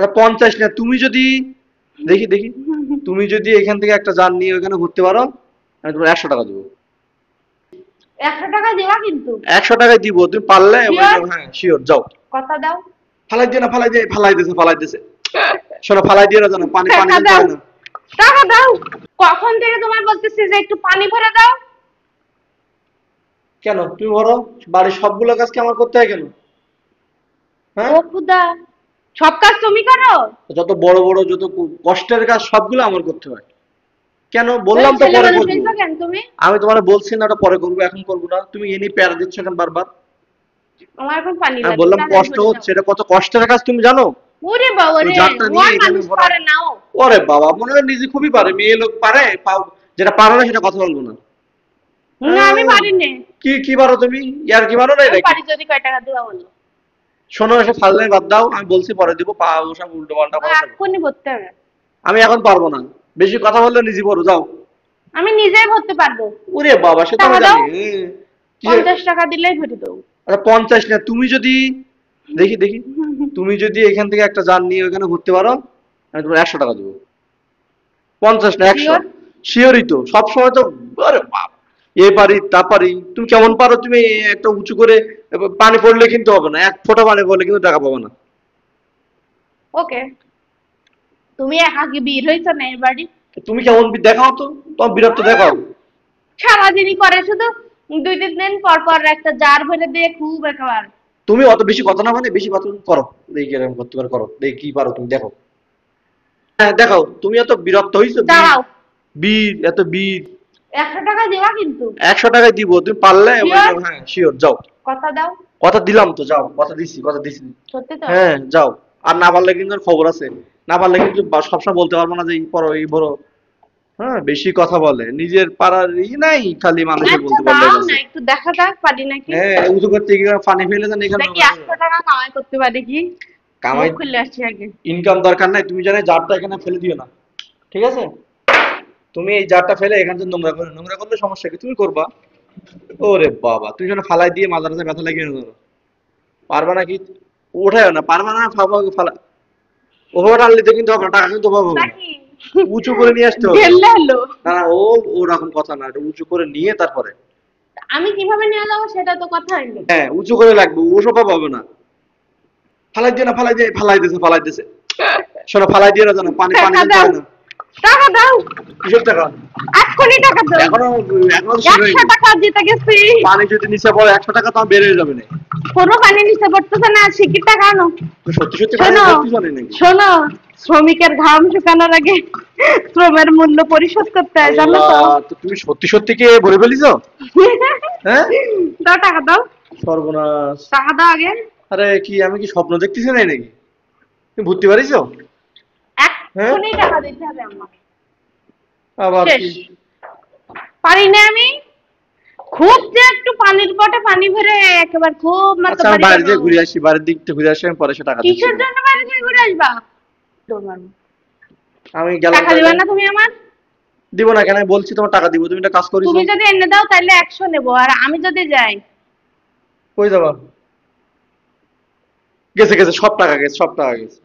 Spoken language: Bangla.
আরে 50 না, তুমি যদি দেখি দেখি তুমি যদি এখান থেকে একটা যান নিয়ে ওখানে ঘুরতে পারো, আমি তোমার 100 টাকা দেবো। 100 টাকা দিবা কিন্তু? 100 টাকায় দিব, তুমি পারলে শিওর? হ্যাঁ শিওর, যাও। কথা দাও। ফালাই দিয়ে না, ফালাই দিয়ে, ফালাই দিছে, ফালাই দিছে। শোনো, ফালাই দিয়ে না জানো, পানি পানি টাকা কিন্তু দাও, হয় না। টাকা দাও। কখন থেকে তোমার বলতেছি যে একটু পানি ভরে দাও। কেন তুমি বলো, বাড়ির সবগুলো কাজ কি আমার করতে হয় কেন? হ্যাঁ, ও খুদা, সব কাজ তুমি করো? যত বড় বড় যত কষ্টের কাজ সবগুলো আমার করতে হয়। কেন তুমি বললাম তো ছেলে পরে মানুষ করবো। হইছো কেন তুমি? আমি তোমার বলছি না ওটা পরে করবো, এখন করবো না, তুমি এ নিয়ে প্যারা দিচ্ছ কেন বারবার? আমার এখন পানি আমি লাগে, বললাম তাড়াতাড়ি কষ্ট ভরে দাও। হচ্ছে, এটা কত কষ্টের কাজ তুমি জানো? ওরে বাবা তুমি রে, জারটা নিয়ে ওর এখানে মানুষ ভরা। পারে নাও। ওরে বাবা, মনে হয় নিজে খুবই পারে, মেয়ে লোক পারে যেটা পারো না সেটা কথা বলবো না। না আমি আহ, পারি না। কি কি পারো তুমি? ইয়ার কি পারো না আমি নাকি? পারি যদি কয় টাকা দিবা বলো। শোনো, এসে ফাজলামি বাদ দাও, আমি বলছি পরে দিব, পা ওসব উল্টো পাল্টা ওই কথা বলো। এক্ষুনি ভরতে হবে। আমি এখন পারবো না, বেশি কথা বললে নিজে পড়ো, যাও। আমি নিজেই ভরতে পারবো। ওরে বাবা, সে তো আমি টাকা দাও। জানি। কিসের? 50 টাকা দিলেই ভরে দেবো। আরে 50 না, তুমি যদি দেখি দেখি তুমি যদি এখান থেকে একটা যান নিয়ে ওখানে ঘুরতে পারো, আমি তোমার 100 টাকা দেবো। 50 না, 100। শিওর? শিওরই তো, সবসময় তো। আরে বাপ, এ পারি তা পারি, তুমি কেমন পারো? তুমি একটা উঁচু করে পানি পড়লে কিন্তু হবে না, এক ফোঁটা পানি পড়লে কিন্তু টাকা পাবে না। ওকে। তুমি একা কি বীর হইছো না এই বাড়ি? তুমি কেমন দেখাও তো, তোমার বীরত্ব দেখাও। সারাদিনই করে শুধু, 2-3 দিন পর পর একটা জার ভরে দিয়ে খুব একেবারে। তুমি অত বেশি কথা না, মানে বেশি কথা করো, দেখি এরকম করতে পারো, করো দেখি কি পারো, তুমি দেখো। হ্যাঁ দেখাও, তুমি এত বিরক্ত হইছো, বীর, দাঁড়াও। বীর, এত বীর। 100 টাকা দিবা কিন্তু? 100 টাকায় দিব, তুমি পারলে শিওর? হ্যাঁ শিওর, যাও। কথা দাও। কথা দিলাম তো, যাও, কথা দিছি, কথা দিছি। সত্যি তো? হ্যাঁ যাও। আর না পারলে কিন্তু আর খবর আছে, না পারলে কিন্তু সবসময় বলতে পারবো না যে এই পড়ো এই বড়। হ্যাঁ, বেশি কথা বলে, নিজের পাড়ার নাই, খালি মানুষের আচ্ছা বলতে পারলে দাও গেছে। না, একটু দেখা যাক পারি নাকি। হ্যাঁ, উঁচু করতে গিয়ে পানি ফেলে দেন এখানে। দেখি 100 টাকা কামাই করতে পারি কি। মুখ কামাই খুললে আসছি আগে। ইনকাম দরকার নাই, তুমি জানো জারটা এখানে ফেলে দিও না, ঠিক আছে? তুমি এই জারটা ফেলে এখান থেকে নোংরা করে, নোংরা করলে সমস্যা কি, তুমি করবা। ওরে বাবা, তুমি যেন ফালাই দিয়ে মাঝে মাঝে ব্যথা লাগিয়ে নেবো, পারবা নাকি? ওঠায় না, পারবা না, ফাবা ফালা। ওভাবে টানলে তো কিন্তু হবে না, টাকা কিন্তু অভাব হবে না। নাকি? উঁচু করে নিয়ে আসতে হবে। ঢেলে হলো। না না, ওরকম কথা না, এটা উঁচু করে নিয়ে তারপরে। আমি কিভাবে নিয়ে যাবো সেটা তো কথা হয়নি। হ্যাঁ, উঁচু করে লাগবে, ওসব অভাব হবে না। ফালাই দিয়ে না, ফালাই দিয়ে, ফালাই দিছে, ফালাই দিছে। শোনো, ফালাই দিয়ে না জানো, পানি পানি টাকা কিন্তু দাও, হয় না। টাকা দাও। কিসের টাকা? এক্ষুনি টাকা দাও। এখনো, এখনো তো শুরু 100 হয়নি। টাকা দিতে গেছি। পানি যদি নিচে পড়ে 100 টাকা তো বের হয়ে যাবে না। কোনো পানি নিচে পড়তেছে না, শিকির টাকা আনো। তুমি সত্যি সত্যি পানি শোনো, ভর্তি জানি নাকি? শোনো, শ্রমিকের ঘাম শুকানোর আগে শ্রমের মূল্য পরিশোধ করতে হয় জানো তো? আল্লাহ, তো তুমি সত্যি সত্যি কি ভরে ফেলিছো? হ্যাঁ, দাও টাকা দাও, সর্বনাশ। টাকা দাও আগে। আরে কি, আমি কি স্বপ্ন দেখতেছি নাই নাকি? তুমি ভর্তি পারিছো? হ্যাঁ, এক্ষুনি টাকা দিতে হবে আমাকে। আবার শেষ। কি? পারি না আমি। খুব যে একটু পানির পটে পানি ভরে একেবারে খুব আচ্ছা, আমি মাতাবাড়ি বাইরে করবো। দিয়ে ঘুরে আসি, বাইরের দিক থেকে ঘুরে আসি, আমি পরে সে টাকা দিচ্ছি কিসের না। জন্য বাইরে থেকে ঘুরে আসবা? তোমার আমি গেলাম টাকা তাহলে। দিবা না তুমি আমার? দিব না কেন? আমি বলছি তোমার টাকা দিব, তুমি একটা কাজ করিছো। তুমি যদি এনে দাও তাহলে 100 নেবো, আর আমি যদি যাই। কই যাবা? গেছে গেছে, সব টাকা গেছে, সব টাকা গেছে।